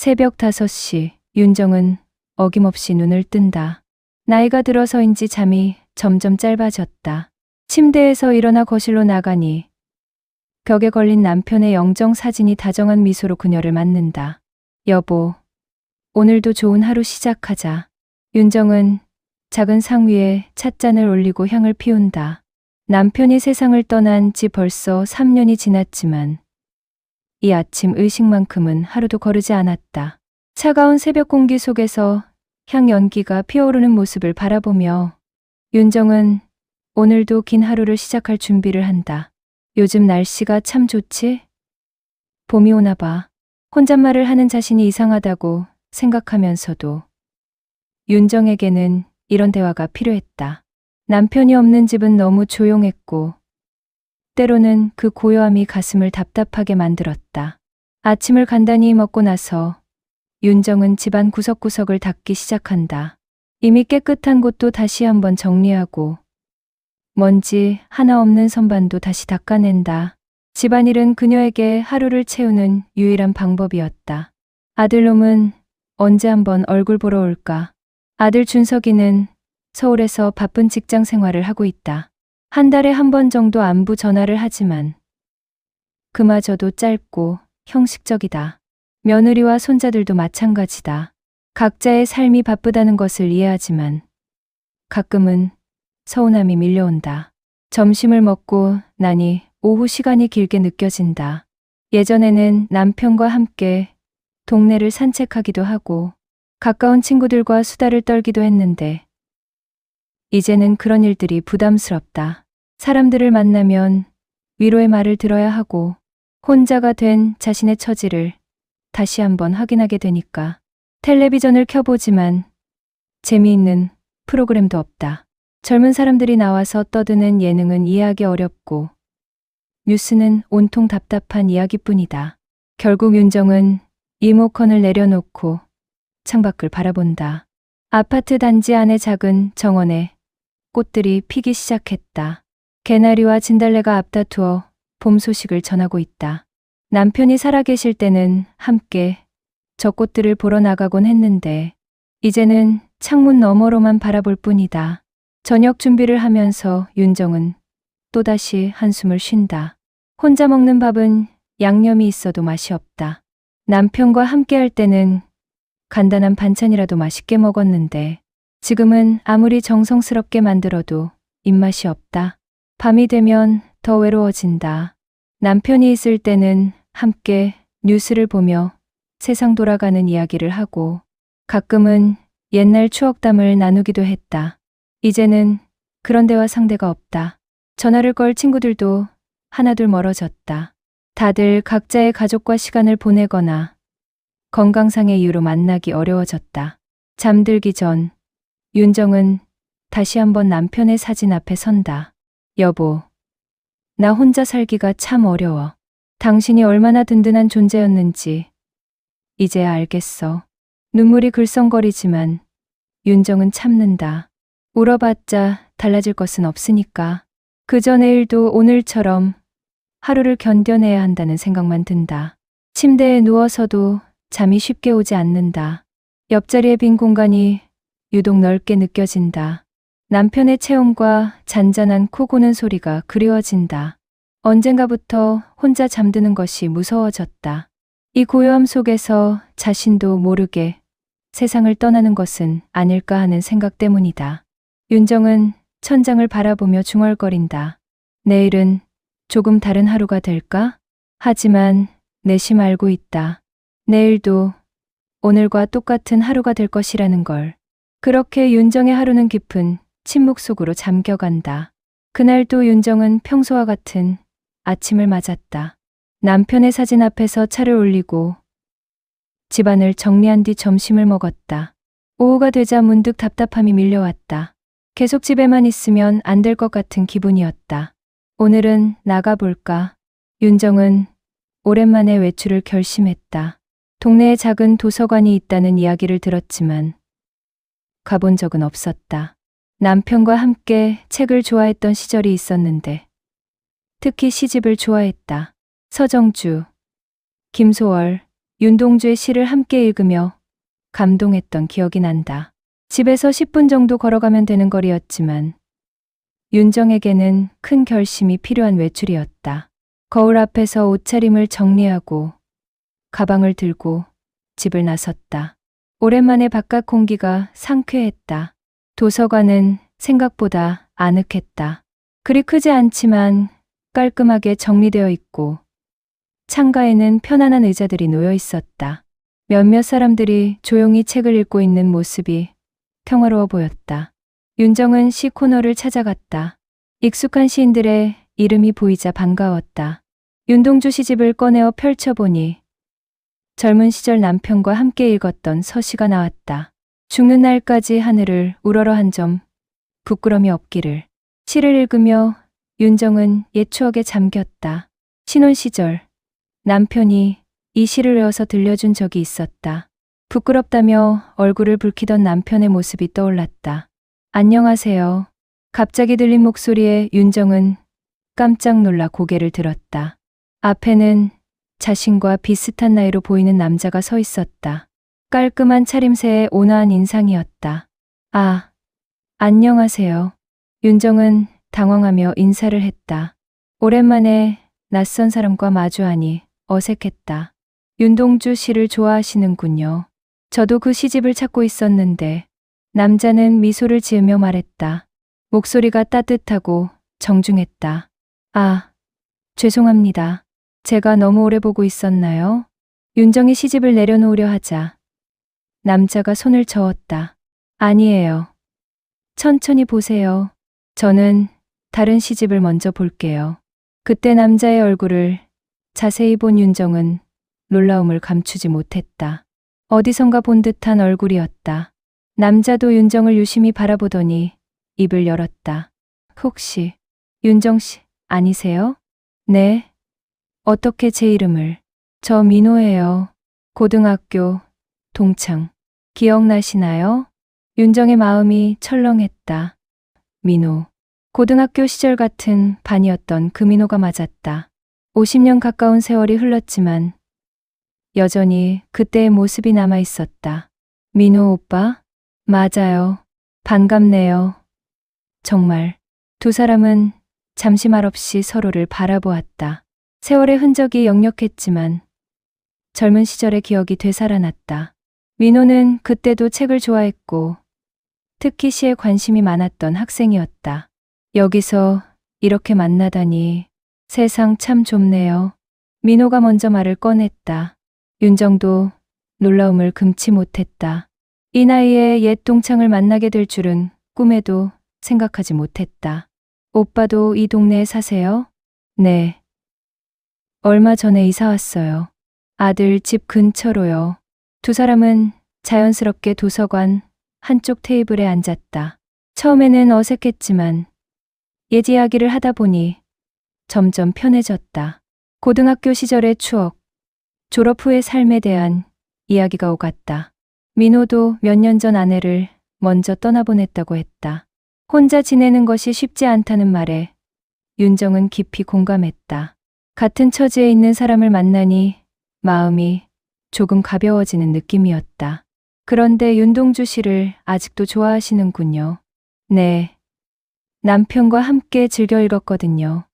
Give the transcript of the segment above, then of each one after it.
새벽 5시, 윤정은 어김없이 눈을 뜬다. 나이가 들어서인지 잠이 점점 짧아졌다. 침대에서 일어나 거실로 나가니 벽에 걸린 남편의 영정 사진이 다정한 미소로 그녀를 맞는다. 여보, 오늘도 좋은 하루 시작하자. 윤정은 작은 상 위에 찻잔을 올리고 향을 피운다. 남편이 세상을 떠난 지 벌써 3년이 지났지만 이 아침 의식만큼은 하루도 거르지 않았다. 차가운 새벽 공기 속에서 향 연기가 피어오르는 모습을 바라보며 윤정은 오늘도 긴 하루를 시작할 준비를 한다. 요즘 날씨가 참 좋지? 봄이 오나 봐. 혼잣말을 하는 자신이 이상하다고 생각하면서도 윤정에게는 이런 대화가 필요했다. 남편이 없는 집은 너무 조용했고 때로는 그 고요함이 가슴을 답답하게 만들었다. 아침을 간단히 먹고 나서 윤정은 집안 구석구석을 닦기 시작한다. 이미 깨끗한 곳도 다시 한번 정리하고 먼지 하나 없는 선반도 다시 닦아낸다. 집안일은 그녀에게 하루를 채우는 유일한 방법이었다. 아들놈은 언제 한번 얼굴 보러 올까? 아들 준석이는 서울에서 바쁜 직장 생활을 하고 있다. 한 달에 한 번 정도 안부 전화를 하지만 그마저도 짧고 형식적이다. 며느리와 손자들도 마찬가지다. 각자의 삶이 바쁘다는 것을 이해하지만 가끔은 서운함이 밀려온다. 점심을 먹고 나니 오후 시간이 길게 느껴진다. 예전에는 남편과 함께 동네를 산책하기도 하고 가까운 친구들과 수다를 떨기도 했는데 이제는 그런 일들이 부담스럽다. 사람들을 만나면 위로의 말을 들어야 하고 혼자가 된 자신의 처지를 다시 한번 확인하게 되니까 텔레비전을 켜보지만 재미있는 프로그램도 없다. 젊은 사람들이 나와서 떠드는 예능은 이해하기 어렵고 뉴스는 온통 답답한 이야기뿐이다. 결국 윤정은 리모컨을 내려놓고 창밖을 바라본다. 아파트 단지 안의 작은 정원에 꽃들이 피기 시작했다. 개나리와 진달래가 앞다투어 봄 소식을 전하고 있다. 남편이 살아계실 때는 함께 저 꽃들을 보러 나가곤 했는데 이제는 창문 너머로만 바라볼 뿐이다. 저녁 준비를 하면서 윤정은 또다시 한숨을 쉰다. 혼자 먹는 밥은 양념이 있어도 맛이 없다. 남편과 함께 할 때는 간단한 반찬이라도 맛있게 먹었는데 지금은 아무리 정성스럽게 만들어도 입맛이 없다. 밤이 되면 더 외로워진다. 남편이 있을 때는 함께 뉴스를 보며 세상 돌아가는 이야기를 하고 가끔은 옛날 추억담을 나누기도 했다. 이제는 그런 데와 상대가 없다. 전화를 걸 친구들도 하나둘 멀어졌다. 다들 각자의 가족과 시간을 보내거나 건강상의 이유로 만나기 어려워졌다. 잠들기 전 윤정은 다시 한번 남편의 사진 앞에 선다. 여보, 나 혼자 살기가 참 어려워. 당신이 얼마나 든든한 존재였는지 이제야 알겠어. 눈물이 글썽거리지만 윤정은 참는다. 울어봤자 달라질 것은 없으니까. 그저 내일도 오늘처럼 하루를 견뎌내야 한다는 생각만 든다. 침대에 누워서도 잠이 쉽게 오지 않는다. 옆자리의 빈 공간이 유독 넓게 느껴진다. 남편의 체온과 잔잔한 코 고는 소리가 그리워진다. 언젠가부터 혼자 잠드는 것이 무서워졌다. 이 고요함 속에서 자신도 모르게 세상을 떠나는 것은 아닐까 하는 생각 때문이다. 윤정은 천장을 바라보며 중얼거린다. 내일은 조금 다른 하루가 될까? 하지만 내심 알고 있다. 내일도 오늘과 똑같은 하루가 될 것이라는 걸. 그렇게 윤정의 하루는 깊은 침묵 속으로 잠겨간다. 그날도 윤정은 평소와 같은 아침을 맞았다. 남편의 사진 앞에서 차를 올리고 집안을 정리한 뒤 점심을 먹었다. 오후가 되자 문득 답답함이 밀려왔다. 계속 집에만 있으면 안 될 것 같은 기분이었다. 오늘은 나가볼까? 윤정은 오랜만에 외출을 결심했다. 동네에 작은 도서관이 있다는 이야기를 들었지만 가본 적은 없었다. 남편과 함께 책을 좋아했던 시절이 있었는데 특히 시집을 좋아했다. 서정주, 김소월, 윤동주의 시를 함께 읽으며 감동했던 기억이 난다. 집에서 10분 정도 걸어가면 되는 거리였지만 윤정에게는 큰 결심이 필요한 외출이었다. 거울 앞에서 옷차림을 정리하고 가방을 들고 집을 나섰다. 오랜만에 바깥 공기가 상쾌했다. 도서관은 생각보다 아늑했다. 그리 크지 않지만 깔끔하게 정리되어 있고 창가에는 편안한 의자들이 놓여 있었다. 몇몇 사람들이 조용히 책을 읽고 있는 모습이 평화로워 보였다. 윤정은 시 코너를 찾아갔다. 익숙한 시인들의 이름이 보이자 반가웠다. 윤동주 시집을 꺼내어 펼쳐보니 젊은 시절 남편과 함께 읽었던 서시가 나왔다. 죽는 날까지 하늘을 우러러 한 점 부끄럼이 없기를. 시를 읽으며 윤정은 옛 추억에 잠겼다. 신혼 시절 남편이 이 시를 외워서 들려준 적이 있었다. 부끄럽다며 얼굴을 붉히던 남편의 모습이 떠올랐다. 안녕하세요. 갑자기 들린 목소리에 윤정은 깜짝 놀라 고개를 들었다. 앞에는 자신과 비슷한 나이로 보이는 남자가 서 있었다. 깔끔한 차림새에 온화한 인상이었다. 아, 안녕하세요. 윤정은 당황하며 인사를 했다. 오랜만에 낯선 사람과 마주하니 어색했다. 윤동주 시를 좋아하시는군요. 저도 그 시집을 찾고 있었는데. 남자는 미소를 지으며 말했다. 목소리가 따뜻하고 정중했다. 아, 죄송합니다. 제가 너무 오래 보고 있었나요? 윤정이 시집을 내려놓으려 하자 남자가 손을 저었다. 아니에요. 천천히 보세요. 저는 다른 시집을 먼저 볼게요. 그때 남자의 얼굴을 자세히 본 윤정은 놀라움을 감추지 못했다. 어디선가 본 듯한 얼굴이었다. 남자도 윤정을 유심히 바라보더니 입을 열었다. 혹시 윤정 씨 아니세요? 네. 어떻게 제 이름을? 저 민호예요. 고등학교 동창. 기억나시나요? 윤정의 마음이 철렁했다. 민호. 고등학교 시절 같은 반이었던 그 민호가 맞았다. 50년 가까운 세월이 흘렀지만 여전히 그때의 모습이 남아 있었다. 민호 오빠? 맞아요. 반갑네요. 정말. 두 사람은 잠시 말없이 서로를 바라보았다. 세월의 흔적이 역력했지만 젊은 시절의 기억이 되살아났다. 민호는 그때도 책을 좋아했고 특히 시에 관심이 많았던 학생이었다. 여기서 이렇게 만나다니 세상 참 좁네요. 민호가 먼저 말을 꺼냈다. 윤정도 놀라움을 금치 못했다. 이 나이에 옛 동창을 만나게 될 줄은 꿈에도 생각하지 못했다. 오빠도 이 동네에 사세요? 네. 얼마 전에 이사 왔어요. 아들 집 근처로요. 두 사람은 자연스럽게 도서관 한쪽 테이블에 앉았다. 처음에는 어색했지만 옛 이야기를 하다 보니 점점 편해졌다. 고등학교 시절의 추억, 졸업 후의 삶에 대한 이야기가 오갔다. 민호도 몇 년 전 아내를 먼저 떠나보냈다고 했다. 혼자 지내는 것이 쉽지 않다는 말에 윤정은 깊이 공감했다. 같은 처지에 있는 사람을 만나니 마음이 조금 가벼워지는 느낌이었다. 그런데 윤동주 씨를 아직도 좋아하시는군요. 네. 남편과 함께 즐겨 읽었거든요.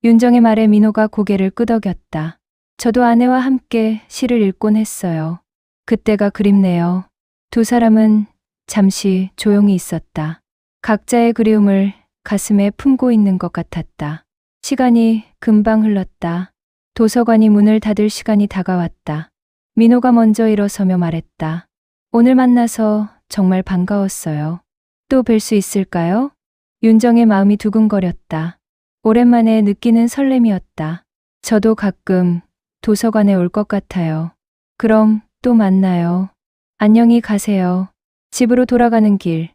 윤정의 말에 민호가 고개를 끄덕였다. 저도 아내와 함께 시를 읽곤 했어요. 그때가 그립네요. 두 사람은 잠시 조용히 있었다. 각자의 그리움을 가슴에 품고 있는 것 같았다. 시간이 금방 흘렀다. 도서관이 문을 닫을 시간이 다가왔다. 민호가 먼저 일어서며 말했다. 오늘 만나서 정말 반가웠어요. 또 뵐 수 있을까요? 윤정의 마음이 두근거렸다. 오랜만에 느끼는 설렘이었다. 저도 가끔 도서관에 올 것 같아요. 그럼 또 만나요. 안녕히 가세요. 집으로 돌아가는 길.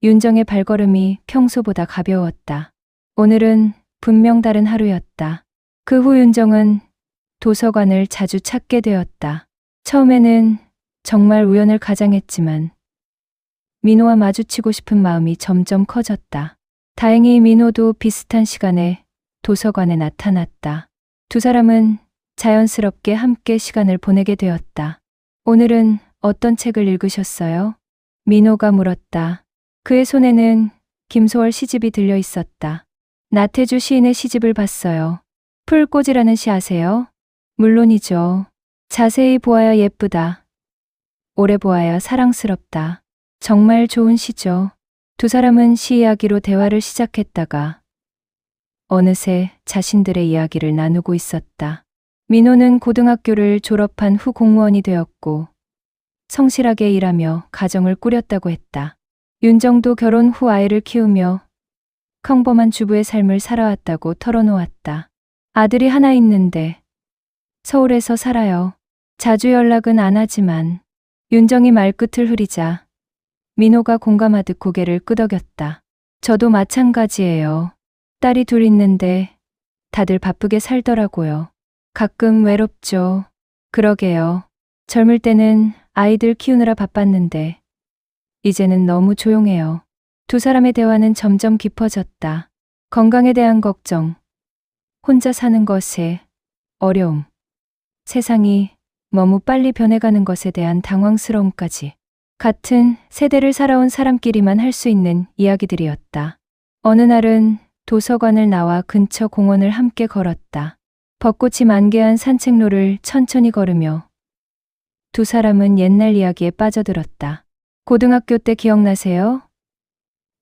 윤정의 발걸음이 평소보다 가벼웠다. 오늘은 분명 다른 하루였다. 그 후 윤정은 도서관을 자주 찾게 되었다. 처음에는 정말 우연을 가장했지만 민호와 마주치고 싶은 마음이 점점 커졌다. 다행히 민호도 비슷한 시간에 도서관에 나타났다. 두 사람은 자연스럽게 함께 시간을 보내게 되었다. 오늘은 어떤 책을 읽으셨어요? 민호가 물었다. 그의 손에는 김소월 시집이 들려 있었다. 나태주 시인의 시집을 봤어요. 풀꽂이라는 시 아세요? 물론이죠. 자세히 보아야 예쁘다. 오래 보아야 사랑스럽다. 정말 좋은 시죠. 두 사람은 시 이야기로 대화를 시작했다가 어느새 자신들의 이야기를 나누고 있었다. 민호는 고등학교를 졸업한 후 공무원이 되었고 성실하게 일하며 가정을 꾸렸다고 했다. 윤정도 결혼 후 아이를 키우며 평범한 주부의 삶을 살아왔다고 털어놓았다. 아들이 하나 있는데 서울에서 살아요. 자주 연락은 안 하지만. 윤정이 말끝을 흐리자 민호가 공감하듯 고개를 끄덕였다. 저도 마찬가지예요. 딸이 둘 있는데 다들 바쁘게 살더라고요. 가끔 외롭죠. 그러게요. 젊을 때는 아이들 키우느라 바빴는데 이제는 너무 조용해요. 두 사람의 대화는 점점 깊어졌다. 건강에 대한 걱정, 혼자 사는 것에 어려움, 세상이 너무 빨리 변해가는 것에 대한 당황스러움까지 같은 세대를 살아온 사람끼리만 할 수 있는 이야기들이었다. 어느 날은 도서관을 나와 근처 공원을 함께 걸었다. 벚꽃이 만개한 산책로를 천천히 걸으며 두 사람은 옛날 이야기에 빠져들었다. 고등학교 때 기억나세요?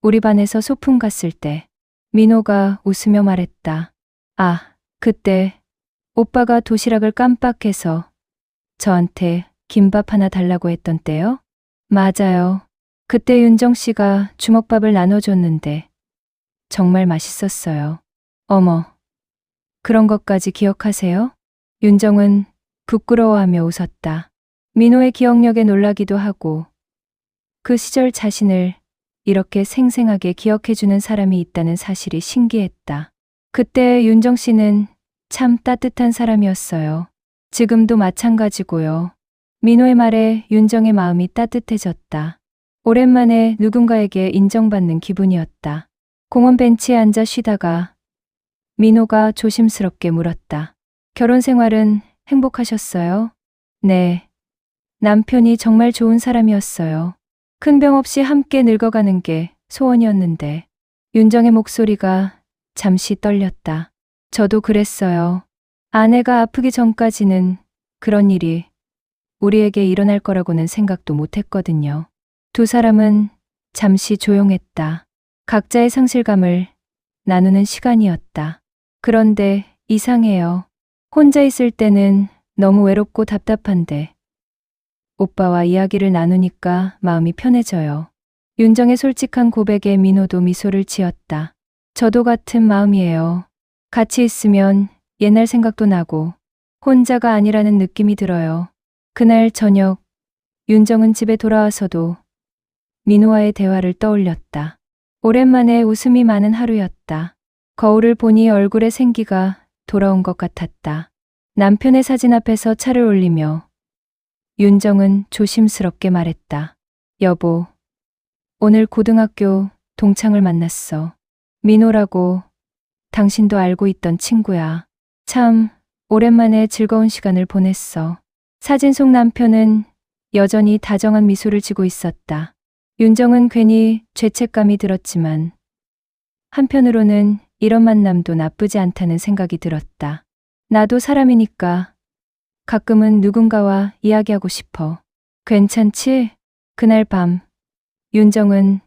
우리 반에서 소풍 갔을 때. 민호가 웃으며 말했다. 아, 그때 오빠가 도시락을 깜빡해서 저한테 김밥 하나 달라고 했던 때요? 맞아요. 그때 윤정 씨가 주먹밥을 나눠줬는데 정말 맛있었어요. 어머, 그런 것까지 기억하세요? 윤정은 부끄러워하며 웃었다. 민호의 기억력에 놀라기도 하고 그 시절 자신을 이렇게 생생하게 기억해주는 사람이 있다는 사실이 신기했다. 그때 윤정 씨는 참 따뜻한 사람이었어요. 지금도 마찬가지고요. 민호의 말에 윤정의 마음이 따뜻해졌다. 오랜만에 누군가에게 인정받는 기분이었다. 공원 벤치에 앉아 쉬다가 민호가 조심스럽게 물었다. 결혼 생활은 행복하셨어요? 네. 남편이 정말 좋은 사람이었어요. 큰 병 없이 함께 늙어가는 게 소원이었는데. 윤정의 목소리가 잠시 떨렸다. 저도 그랬어요. 아내가 아프기 전까지는 그런 일이 우리에게 일어날 거라고는 생각도 못했거든요. 두 사람은 잠시 조용했다. 각자의 상실감을 나누는 시간이었다. 그런데 이상해요. 혼자 있을 때는 너무 외롭고 답답한데 오빠와 이야기를 나누니까 마음이 편해져요. 윤정의 솔직한 고백에 민호도 미소를 지었다. 저도 같은 마음이에요. 같이 있으면 옛날 생각도 나고 혼자가 아니라는 느낌이 들어요. 그날 저녁 윤정은 집에 돌아와서도 민호와의 대화를 떠올렸다. 오랜만에 웃음이 많은 하루였다. 거울을 보니 얼굴에 생기가 돌아온 것 같았다. 남편의 사진 앞에서 차를 올리며 윤정은 조심스럽게 말했다. 여보, 오늘 고등학교 동창을 만났어. 민호라고 당신도 알고 있던 친구야. 참 오랜만에 즐거운 시간을 보냈어. 사진 속 남편은 여전히 다정한 미소를 지고 있었다. 윤정은 괜히 죄책감이 들었지만 한편으로는 이런 만남도 나쁘지 않다는 생각이 들었다. 나도 사람이니까 가끔은 누군가와 이야기하고 싶어. 괜찮지? 그날 밤 윤정은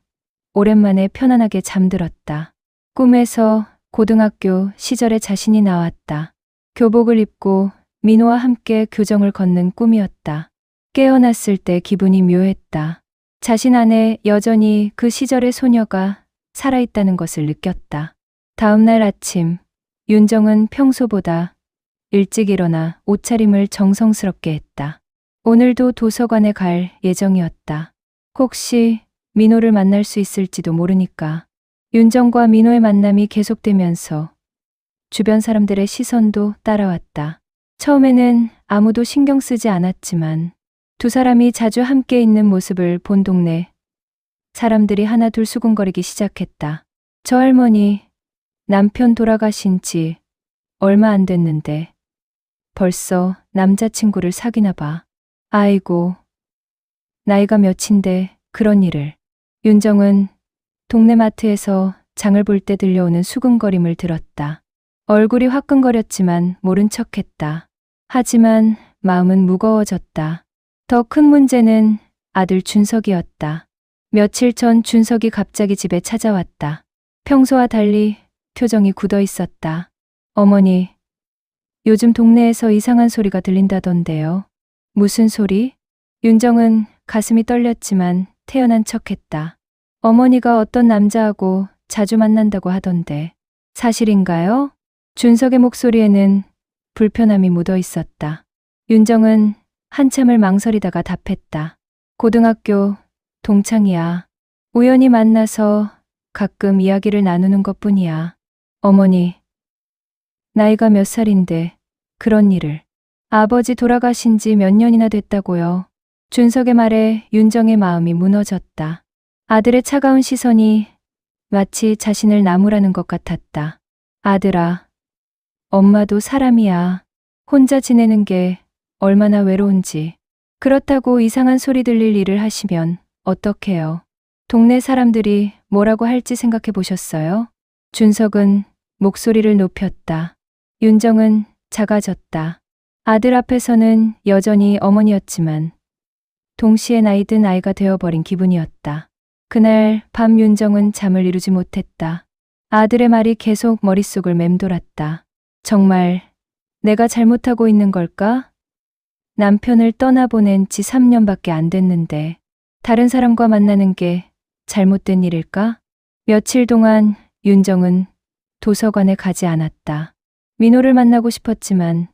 오랜만에 편안하게 잠들었다. 꿈에서 고등학교 시절의 자신이 나왔다. 교복을 입고 민호와 함께 교정을 걷는 꿈이었다. 깨어났을 때 기분이 묘했다. 자신 안에 여전히 그 시절의 소녀가 살아있다는 것을 느꼈다. 다음 날 아침, 윤정은 평소보다 일찍 일어나 옷차림을 정성스럽게 했다. 오늘도 도서관에 갈 예정이었다. 혹시 민호를 만날 수 있을지도 모르니까. 윤정과 민호의 만남이 계속되면서 주변 사람들의 시선도 따라왔다. 처음에는 아무도 신경 쓰지 않았지만 두 사람이 자주 함께 있는 모습을 본 동네 사람들이 하나둘 수군거리기 시작했다. 저 할머니, 남편 돌아가신 지 얼마 안 됐는데 벌써 남자친구를 사귀나 봐. 아이고, 나이가 몇인데 그런 일을. 윤정은 동네 마트에서 장을 볼 때 들려오는 수근거림을 들었다. 얼굴이 화끈거렸지만 모른 척했다. 하지만 마음은 무거워졌다. 더 큰 문제는 아들 준석이었다. 며칠 전 준석이 갑자기 집에 찾아왔다. 평소와 달리 표정이 굳어 있었다. 어머니, 요즘 동네에서 이상한 소리가 들린다던데요. 무슨 소리? 윤정은 가슴이 떨렸지만 태연한 척했다. 어머니가 어떤 남자하고 자주 만난다고 하던데 사실인가요? 준석의 목소리에는 불편함이 묻어 있었다. 윤정은 한참을 망설이다가 답했다. 고등학교 동창이야. 우연히 만나서 가끔 이야기를 나누는 것뿐이야. 어머니, 나이가 몇 살인데 그런 일을. 아버지 돌아가신 지 몇 년이나 됐다고요. 준석의 말에 윤정의 마음이 무너졌다. 아들의 차가운 시선이 마치 자신을 나무라는 것 같았다. 아들아, 엄마도 사람이야. 혼자 지내는 게 얼마나 외로운지. 그렇다고 이상한 소리 들릴 일을 하시면 어떡해요? 동네 사람들이 뭐라고 할지 생각해 보셨어요? 준석은 목소리를 높였다. 윤정은 작아졌다. 아들 앞에서는 여전히 어머니였지만 동시에 나이 든 아이가 되어버린 기분이었다. 그날 밤 윤정은 잠을 이루지 못했다. 아들의 말이 계속 머릿속을 맴돌았다. 정말 내가 잘못하고 있는 걸까? 남편을 떠나보낸 지 3년밖에 안 됐는데 다른 사람과 만나는 게 잘못된 일일까? 며칠 동안 윤정은 도서관에 가지 않았다. 민호를 만나고 싶었지만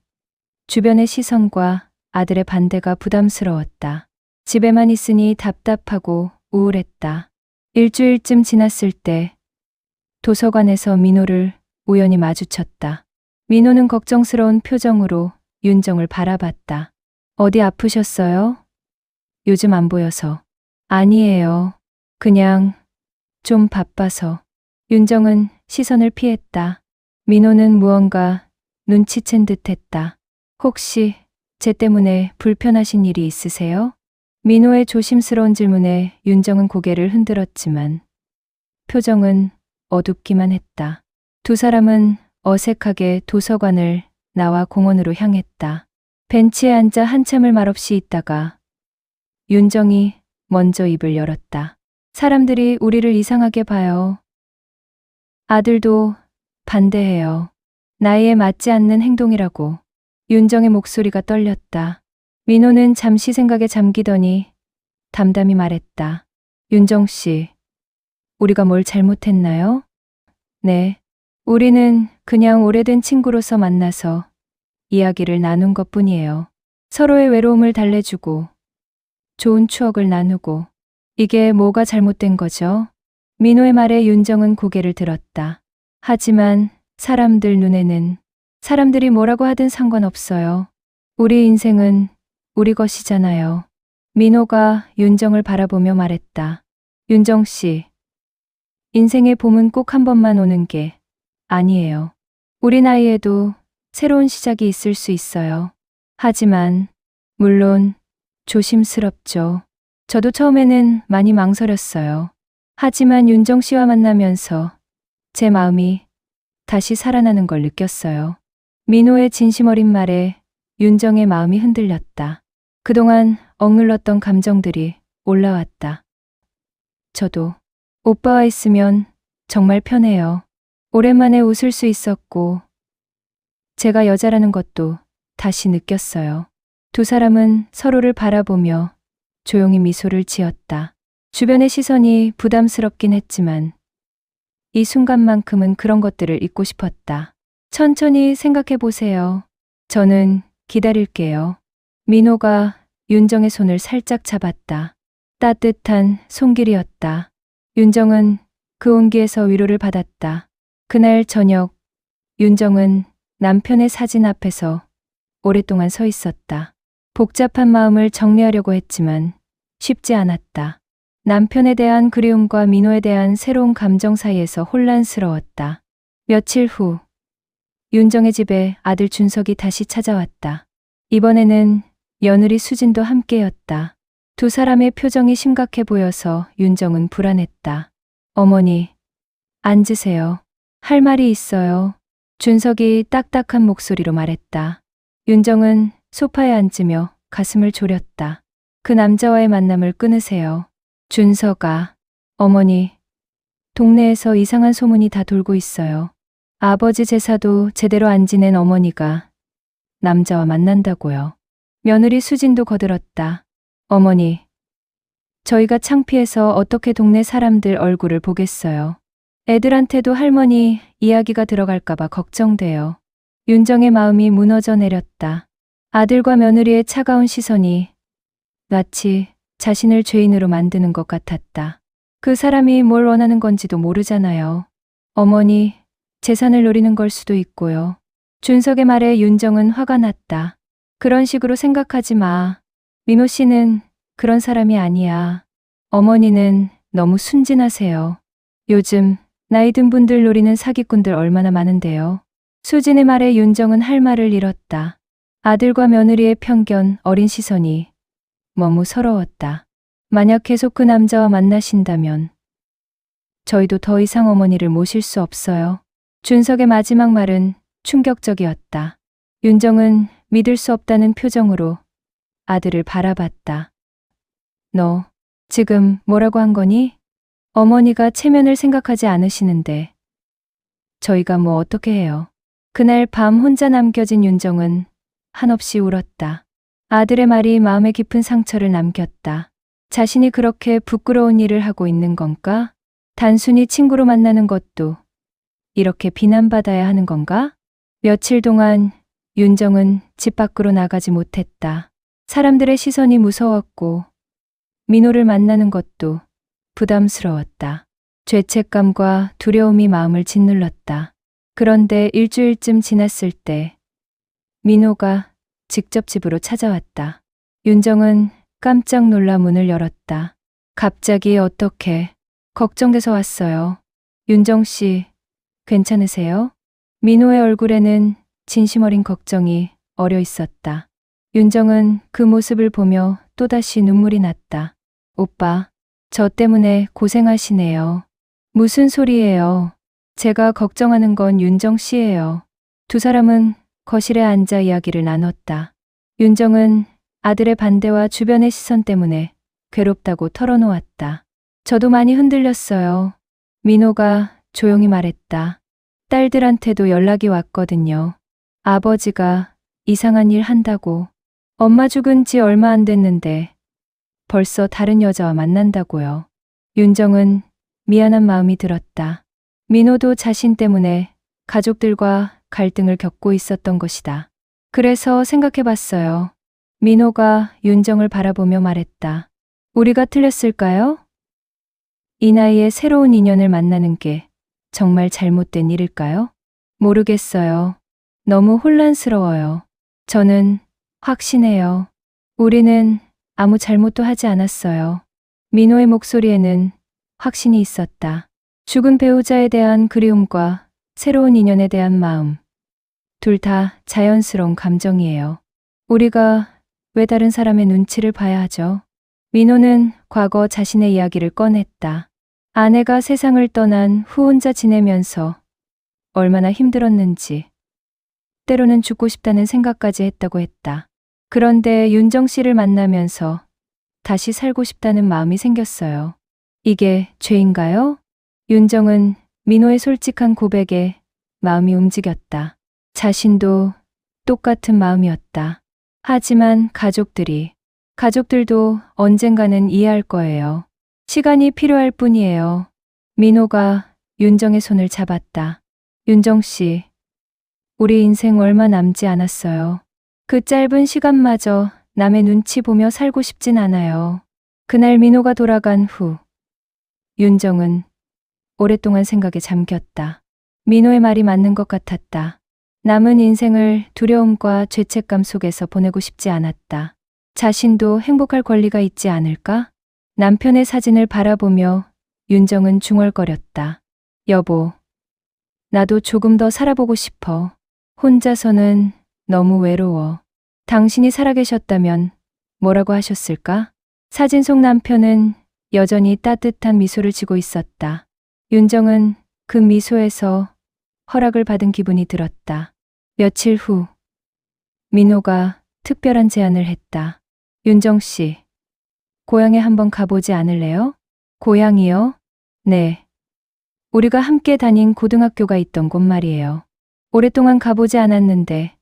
주변의 시선과 아들의 반대가 부담스러웠다. 집에만 있으니 답답하고 우울했다. 일주일쯤 지났을 때 도서관에서 민호를 우연히 마주쳤다. 민호는 걱정스러운 표정으로 윤정을 바라봤다. 어디 아프셨어요? 요즘 안 보여서. 아니에요. 그냥 좀 바빠서. 윤정은 시선을 피했다. 민호는 무언가 눈치챈 듯했다. 혹시 제 때문에 불편하신 일이 있으세요? 민호의 조심스러운 질문에 윤정은 고개를 흔들었지만 표정은 어둡기만 했다. 두 사람은 어색하게 도서관을 나와 공원으로 향했다. 벤치에 앉아 한참을 말없이 있다가 윤정이 먼저 입을 열었다. 사람들이 우리를 이상하게 봐요. 아들도 반대해요. 나이에 맞지 않는 행동이라고. 윤정의 목소리가 떨렸다. 민호는 잠시 생각에 잠기더니 담담히 말했다. 윤정 씨, 우리가 뭘 잘못했나요? 네. 우리는 그냥 오래된 친구로서 만나서 이야기를 나눈 것뿐이에요. 서로의 외로움을 달래주고 좋은 추억을 나누고. 이게 뭐가 잘못된 거죠? 민호의 말에 윤정은 고개를 들었다. 하지만 사람들 눈에는 사람들이 뭐라고 하든 상관없어요. 우리 인생은 우리 것이잖아요. 민호가 윤정을 바라보며 말했다. 윤정 씨, 인생의 봄은 꼭 한 번만 오는 게 아니에요. 우리 나이에도 새로운 시작이 있을 수 있어요. 하지만 물론 조심스럽죠. 저도 처음에는 많이 망설였어요. 하지만 윤정 씨와 만나면서 제 마음이 다시 살아나는 걸 느꼈어요. 민호의 진심 어린 말에 윤정의 마음이 흔들렸다. 그동안 억눌렀던 감정들이 올라왔다. 저도 오빠와 있으면 정말 편해요. 오랜만에 웃을 수 있었고 제가 여자라는 것도 다시 느꼈어요. 두 사람은 서로를 바라보며 조용히 미소를 지었다. 주변의 시선이 부담스럽긴 했지만 이 순간만큼은 그런 것들을 잊고 싶었다. 천천히 생각해 보세요. 저는 기다릴게요. 민호가 윤정의 손을 살짝 잡았다. 따뜻한 손길이었다. 윤정은 그 온기에서 위로를 받았다. 그날 저녁 윤정은 남편의 사진 앞에서 오랫동안 서 있었다. 복잡한 마음을 정리하려고 했지만 쉽지 않았다. 남편에 대한 그리움과 민호에 대한 새로운 감정 사이에서 혼란스러웠다. 며칠 후 윤정의 집에 아들 준석이 다시 찾아왔다. 이번에는 며느리 수진도 함께였다. 두 사람의 표정이 심각해 보여서 윤정은 불안했다. 어머니, 앉으세요. 할 말이 있어요. 준석이 딱딱한 목소리로 말했다. 윤정은 소파에 앉으며 가슴을 졸였다. 그 남자와의 만남을 끊으세요. 준석아, 어머니, 동네에서 이상한 소문이 다 돌고 있어요. 아버지 제사도 제대로 안 지낸 어머니가 남자와 만난다고요. 며느리 수진도 거들었다. 어머니, 저희가 창피해서 어떻게 동네 사람들 얼굴을 보겠어요. 애들한테도 할머니 이야기가 들어갈까봐 걱정돼요. 윤정의 마음이 무너져 내렸다. 아들과 며느리의 차가운 시선이 마치 자신을 죄인으로 만드는 것 같았다. 그 사람이 뭘 원하는 건지도 모르잖아요. 어머니, 재산을 노리는 걸 수도 있고요. 준석의 말에 윤정은 화가 났다. 그런 식으로 생각하지 마. 민호 씨는 그런 사람이 아니야. 어머니는 너무 순진하세요. 요즘 나이 든 분들 노리는 사기꾼들 얼마나 많은데요. 수진의 말에 윤정은 할 말을 잃었다. 아들과 며느리의 편견, 어린 시선이 너무 서러웠다. 만약 계속 그 남자와 만나신다면 저희도 더 이상 어머니를 모실 수 없어요. 준석의 마지막 말은 충격적이었다. 윤정은 믿을 수 없다는 표정으로 아들을 바라봤다. 너 지금 뭐라고 한 거니? 어머니가 체면을 생각하지 않으시는데 저희가 뭐 어떻게 해요? 그날 밤 혼자 남겨진 윤정은 한없이 울었다. 아들의 말이 마음에 깊은 상처를 남겼다. 자신이 그렇게 부끄러운 일을 하고 있는 건가? 단순히 친구로 만나는 것도 이렇게 비난받아야 하는 건가? 며칠 동안 윤정은 집 밖으로 나가지 못했다. 사람들의 시선이 무서웠고 민호를 만나는 것도 부담스러웠다. 죄책감과 두려움이 마음을 짓눌렀다. 그런데 일주일쯤 지났을 때 민호가 직접 집으로 찾아왔다. 윤정은 깜짝 놀라 문을 열었다. 갑자기 어떻게 걱정돼서 왔어요. 윤정 씨, 괜찮으세요? 민호의 얼굴에는 진심 어린 걱정이 어려 있었다. 윤정은 그 모습을 보며 또다시 눈물이 났다. 오빠, 저 때문에 고생하시네요. 무슨 소리예요? 제가 걱정하는 건 윤정 씨예요. 두 사람은 거실에 앉아 이야기를 나눴다. 윤정은 아들의 반대와 주변의 시선 때문에 괴롭다고 털어놓았다. 저도 많이 흔들렸어요. 민호가 조용히 말했다. 딸들한테도 연락이 왔거든요. 아버지가 이상한 일 한다고. 엄마 죽은 지 얼마 안 됐는데 벌써 다른 여자와 만난다고요. 윤정은 미안한 마음이 들었다. 민호도 자신 때문에 가족들과 갈등을 겪고 있었던 것이다. 그래서 생각해봤어요. 민호가 윤정을 바라보며 말했다. 우리가 틀렸을까요? 이 나이에 새로운 인연을 만나는 게 정말 잘못된 일일까요? 모르겠어요. 너무 혼란스러워요. 저는 확신해요. 우리는 아무 잘못도 하지 않았어요. 민호의 목소리에는 확신이 있었다. 죽은 배우자에 대한 그리움과 새로운 인연에 대한 마음. 둘 다 자연스러운 감정이에요. 우리가 왜 다른 사람의 눈치를 봐야 하죠? 민호는 과거 자신의 이야기를 꺼냈다. 아내가 세상을 떠난 후 혼자 지내면서 얼마나 힘들었는지, 때로는 죽고 싶다는 생각까지 했다고 했다. 그런데 윤정 씨를 만나면서 다시 살고 싶다는 마음이 생겼어요. 이게 죄인가요? 윤정은 민호의 솔직한 고백에 마음이 움직였다. 자신도 똑같은 마음이었다. 하지만 가족들도 언젠가는 이해할 거예요. 시간이 필요할 뿐이에요. 민호가 윤정의 손을 잡았다. 윤정 씨, 우리 인생 얼마 남지 않았어요. 그 짧은 시간마저 남의 눈치 보며 살고 싶진 않아요. 그날 민호가 돌아간 후 윤정은 오랫동안 생각에 잠겼다. 민호의 말이 맞는 것 같았다. 남은 인생을 두려움과 죄책감 속에서 보내고 싶지 않았다. 자신도 행복할 권리가 있지 않을까? 남편의 사진을 바라보며 윤정은 중얼거렸다. 여보, 나도 조금 더 살아보고 싶어. 혼자서는 너무 외로워. 당신이 살아계셨다면 뭐라고 하셨을까? 사진 속 남편은 여전히 따뜻한 미소를 지고 있었다. 윤정은 그 미소에서 허락을 받은 기분이 들었다. 며칠 후 민호가 특별한 제안을 했다. 윤정 씨, 고향에 한번 가보지 않을래요? 고향이요? 네. 우리가 함께 다닌 고등학교가 있던 곳 말이에요. 오랫동안 가보지 않았는데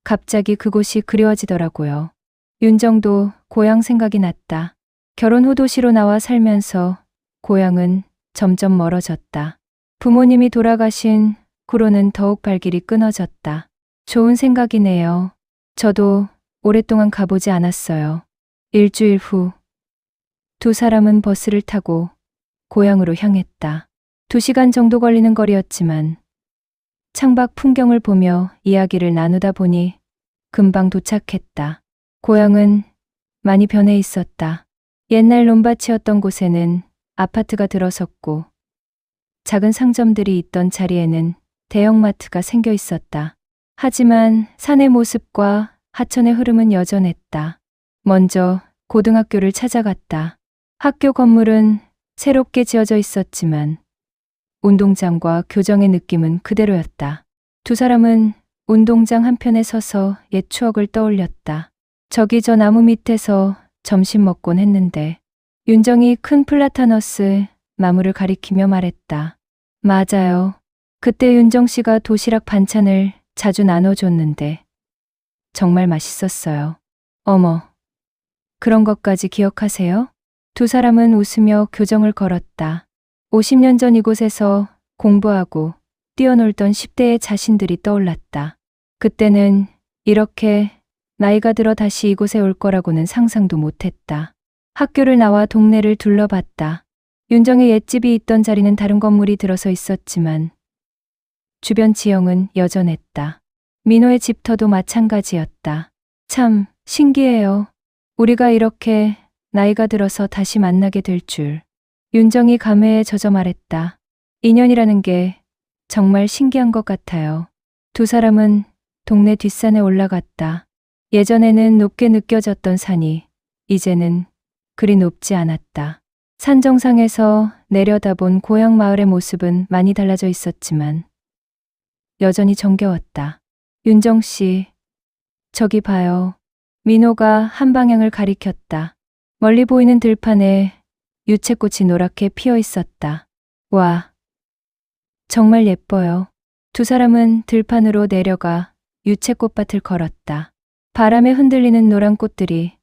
갑자기 그곳이 그리워지더라고요. 윤정도 고향 생각이 났다. 결혼 후 도시로 나와 살면서 고향은 점점 멀어졌다. 부모님이 돌아가신 후로는 더욱 발길이 끊어졌다. 좋은 생각이네요. 저도 오랫동안 가보지 않았어요. 일주일 후 두 사람은 버스를 타고 고향으로 향했다. 2시간 정도 걸리는 거리였지만 창밖 풍경을 보며 이야기를 나누다 보니 금방 도착했다. 고향은 많이 변해 있었다. 옛날 논밭이었던 곳에는 아파트가 들어섰고 작은 상점들이 있던 자리에는 대형마트가 생겨 있었다. 하지만 산의 모습과 하천의 흐름은 여전했다. 먼저 고등학교를 찾아갔다. 학교 건물은 새롭게 지어져 있었지만 운동장과 교정의 느낌은 그대로였다. 두 사람은 운동장 한편에 서서 옛 추억을 떠올렸다. 저기 저 나무 밑에서 점심 먹곤 했는데 윤정이 큰 플라타너스 나무를 가리키며 말했다. 맞아요. 그때 윤정 씨가 도시락 반찬을 자주 나눠줬는데 정말 맛있었어요. 어머, 그런 것까지 기억하세요? 두 사람은 웃으며 교정을 걸었다. 50년 전 이곳에서 공부하고 뛰어놀던 10대의 자신들이 떠올랐다. 그때는 이렇게 나이가 들어 다시 이곳에 올 거라고는 상상도 못했다. 학교를 나와 동네를 둘러봤다. 윤정의 옛집이 있던 자리는 다른 건물이 들어서 있었지만 주변 지형은 여전했다. 민호의 집터도 마찬가지였다. 참 신기해요. 우리가 이렇게 나이가 들어서 다시 만나게 될 줄. 윤정이 감회에 젖어 말했다. 인연이라는 게 정말 신기한 것 같아요. 두 사람은 동네 뒷산에 올라갔다. 예전에는 높게 느껴졌던 산이 이제는 그리 높지 않았다. 산 정상에서 내려다본 고향 마을의 모습은 많이 달라져 있었지만 여전히 정겨웠다. 윤정 씨, 저기 봐요. 민호가 한 방향을 가리켰다. 멀리 보이는 들판에 유채꽃이 노랗게 피어 있었다. 와, 정말 예뻐요. 두 사람은 들판으로 내려가 유채꽃밭을 걸었다. 바람에 흔들리는 노란 꽃들이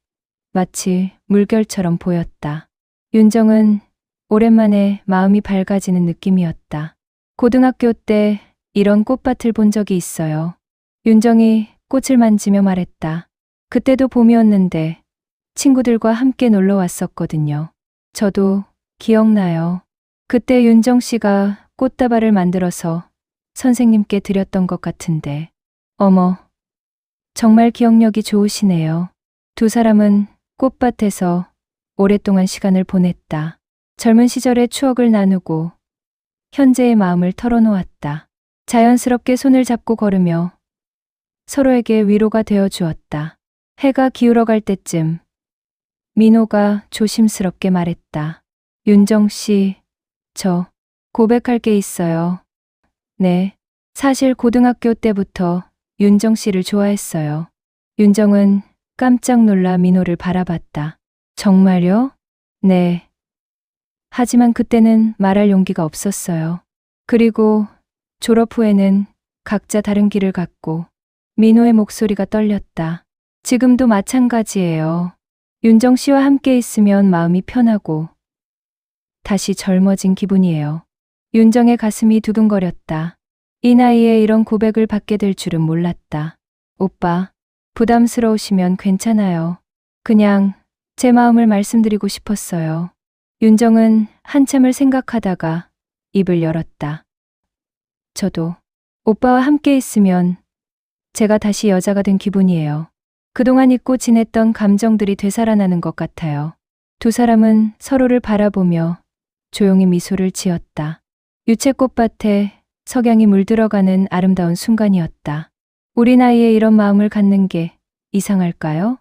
마치 물결처럼 보였다. 윤정은 오랜만에 마음이 밝아지는 느낌이었다. 고등학교 때 이런 꽃밭을 본 적이 있어요. 윤정이 꽃을 만지며 말했다. 그때도 봄이었는데 친구들과 함께 놀러 왔었거든요. 저도 기억나요. 그때 윤정 씨가 꽃다발을 만들어서 선생님께 드렸던 것 같은데. 어머, 정말 기억력이 좋으시네요. 두 사람은 꽃밭에서 오랫동안 시간을 보냈다. 젊은 시절의 추억을 나누고 현재의 마음을 털어놓았다. 자연스럽게 손을 잡고 걸으며 서로에게 위로가 되어 주었다. 해가 기울어갈 때쯤 민호가 조심스럽게 말했다. 윤정 씨, 저 고백할 게 있어요. 네, 사실 고등학교 때부터 윤정 씨를 좋아했어요. 윤정은 깜짝 놀라 민호를 바라봤다. 정말요? 네. 하지만 그때는 말할 용기가 없었어요. 그리고 졸업 후에는 각자 다른 길을 갔고 민호의 목소리가 떨렸다. 지금도 마찬가지예요. 윤정 씨와 함께 있으면 마음이 편하고 다시 젊어진 기분이에요. 윤정의 가슴이 두근거렸다. 이 나이에 이런 고백을 받게 될 줄은 몰랐다. 오빠, 부담스러우시면 괜찮아요. 그냥 제 마음을 말씀드리고 싶었어요. 윤정은 한참을 생각하다가 입을 열었다. 저도 오빠와 함께 있으면 제가 다시 여자가 된 기분이에요. 그동안 잊고 지냈던 감정들이 되살아나는 것 같아요. 두 사람은 서로를 바라보며 조용히 미소를 지었다. 유채꽃밭에 석양이 물들어가는 아름다운 순간이었다. 우리 나이에 이런 마음을 갖는 게 이상할까요?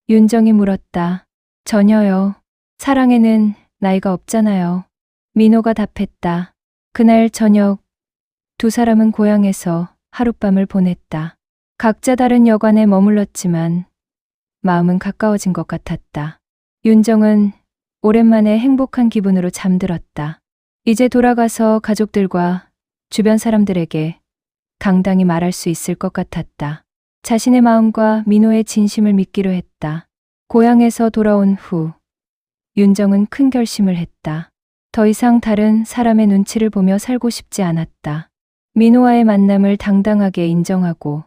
윤정이 물었다. 전혀요. 사랑에는 나이가 없잖아요. 민호가 답했다. 그날 저녁 두 사람은 고향에서 하룻밤을 보냈다. 각자 다른 여관에 머물렀지만 마음은 가까워진 것 같았다. 윤정은 오랜만에 행복한 기분으로 잠들었다. 이제 돌아가서 가족들과 주변 사람들에게 당당히 말할 수 있을 것 같았다. 자신의 마음과 민호의 진심을 믿기로 했다. 고향에서 돌아온 후 윤정은 큰 결심을 했다. 더 이상 다른 사람의 눈치를 보며 살고 싶지 않았다. 민호와의 만남을 당당하게 인정하고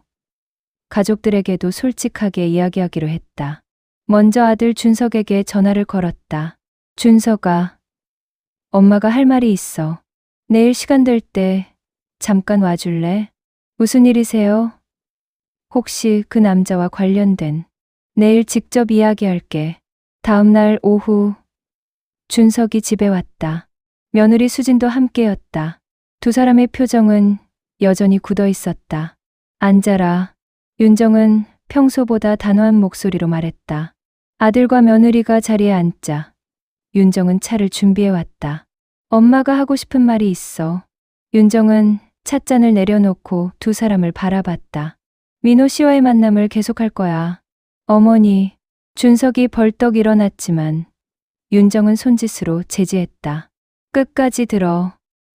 가족들에게도 솔직하게 이야기하기로 했다. 먼저 아들 준석에게 전화를 걸었다. 준석아, 엄마가 할 말이 있어. 내일 시간 될 때 잠깐 와줄래? 무슨 일이세요? 혹시 그 남자와 관련된. 내일 직접 이야기할게. 다음 날 오후 준석이 집에 왔다. 며느리 수진도 함께였다. 두 사람의 표정은 여전히 굳어 있었다. 앉아라. 윤정은 평소보다 단호한 목소리로 말했다. 아들과 며느리가 자리에 앉자 윤정은 차를 준비해 왔다. 엄마가 하고 싶은 말이 있어. 윤정은 찻잔을 내려놓고 두 사람을 바라봤다. 민호 씨와의 만남을 계속할 거야. 어머니. 준석이 벌떡 일어났지만 윤정은 손짓으로 제지했다. 끝까지 들어.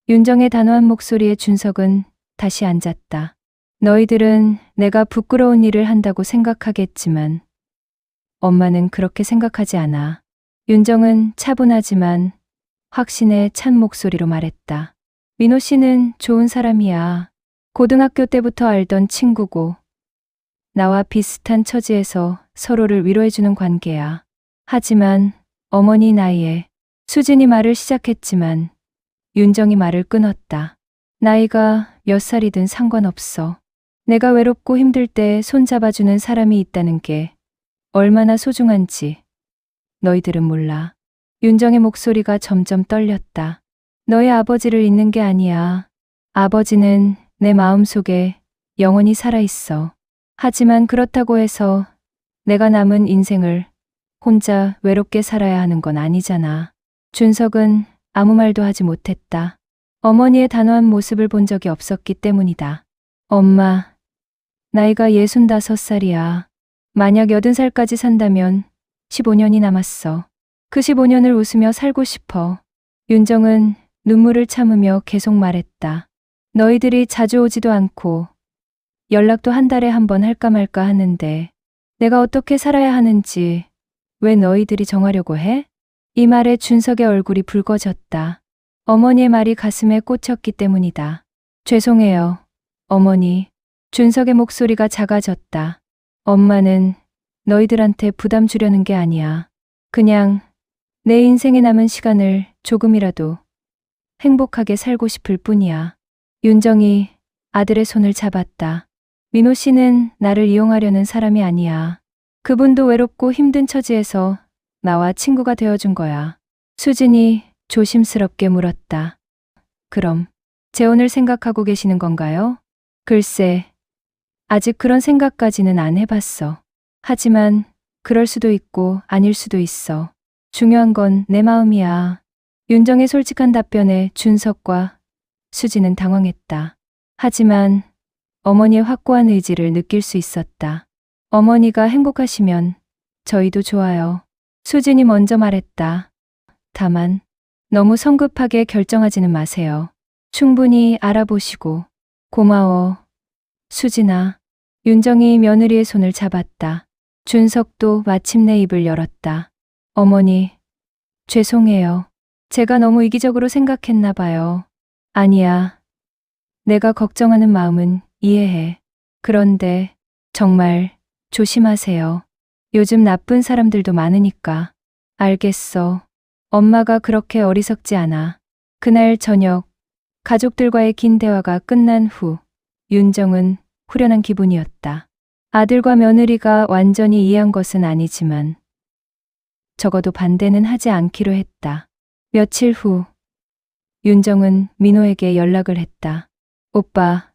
윤정의 단호한 목소리에 준석은 다시 앉았다. 너희들은 내가 부끄러운 일을 한다고 생각하겠지만 엄마는 그렇게 생각하지 않아. 윤정은 차분하지만 확신에 찬 목소리로 말했다. 민호 씨는 좋은 사람이야. 고등학교 때부터 알던 친구고 나와 비슷한 처지에서 서로를 위로해주는 관계야. 하지만 어머니 나이에 수진이 말을 시작했지만 윤정이 말을 끊었다. 나이가 몇 살이든 상관없어. 내가 외롭고 힘들 때 손잡아주는 사람이 있다는 게 얼마나 소중한지 너희들은 몰라. 윤정의 목소리가 점점 떨렸다. 너희 아버지를 잊는 게 아니야. 아버지는 내 마음속에 영원히 살아있어. 하지만 그렇다고 해서 내가 남은 인생을 혼자 외롭게 살아야 하는 건 아니잖아. 준석은 아무 말도 하지 못했다. 어머니의 단호한 모습을 본 적이 없었기 때문이다. 엄마, 나이가 65살이야. 만약 80살까지 산다면 15년이 남았어. 그 15년을 웃으며 살고 싶어. 윤정은 눈물을 참으며 계속 말했다. 너희들이 자주 오지도 않고 연락도 한 달에 한 번 할까 말까 하는데 내가 어떻게 살아야 하는지 왜 너희들이 정하려고 해? 이 말에 준석의 얼굴이 붉어졌다. 어머니의 말이 가슴에 꽂혔기 때문이다. 죄송해요, 어머니. 준석의 목소리가 작아졌다. 엄마는 너희들한테 부담 주려는 게 아니야. 그냥 내 인생에 남은 시간을 조금이라도 행복하게 살고 싶을 뿐이야. 윤정이 아들의 손을 잡았다. 민호 씨는 나를 이용하려는 사람이 아니야. 그분도 외롭고 힘든 처지에서 나와 친구가 되어준 거야. 수진이 조심스럽게 물었다. 그럼 재혼을 생각하고 계시는 건가요? 글쎄, 아직 그런 생각까지는 안 해봤어. 하지만 그럴 수도 있고 아닐 수도 있어. 중요한 건 내 마음이야. 윤정의 솔직한 답변에 준석과 수진은 당황했다. 하지만 어머니의 확고한 의지를 느낄 수 있었다. 어머니가 행복하시면 저희도 좋아요. 수진이 먼저 말했다. 다만 너무 성급하게 결정하지는 마세요. 충분히 알아보시고. 고마워, 수진아. 윤정이 며느리의 손을 잡았다. 준석도 마침내 입을 열었다. 어머니, 죄송해요. 제가 너무 이기적으로 생각했나 봐요. 아니야. 내가 걱정하는 마음은 이해해. 그런데 정말 조심하세요. 요즘 나쁜 사람들도 많으니까. 알겠어. 엄마가 그렇게 어리석지 않아. 그날 저녁 가족들과의 긴 대화가 끝난 후 윤정은 후련한 기분이었다. 아들과 며느리가 완전히 이해한 것은 아니지만 적어도 반대는 하지 않기로 했다. 며칠 후 윤정은 민호에게 연락을 했다. 오빠,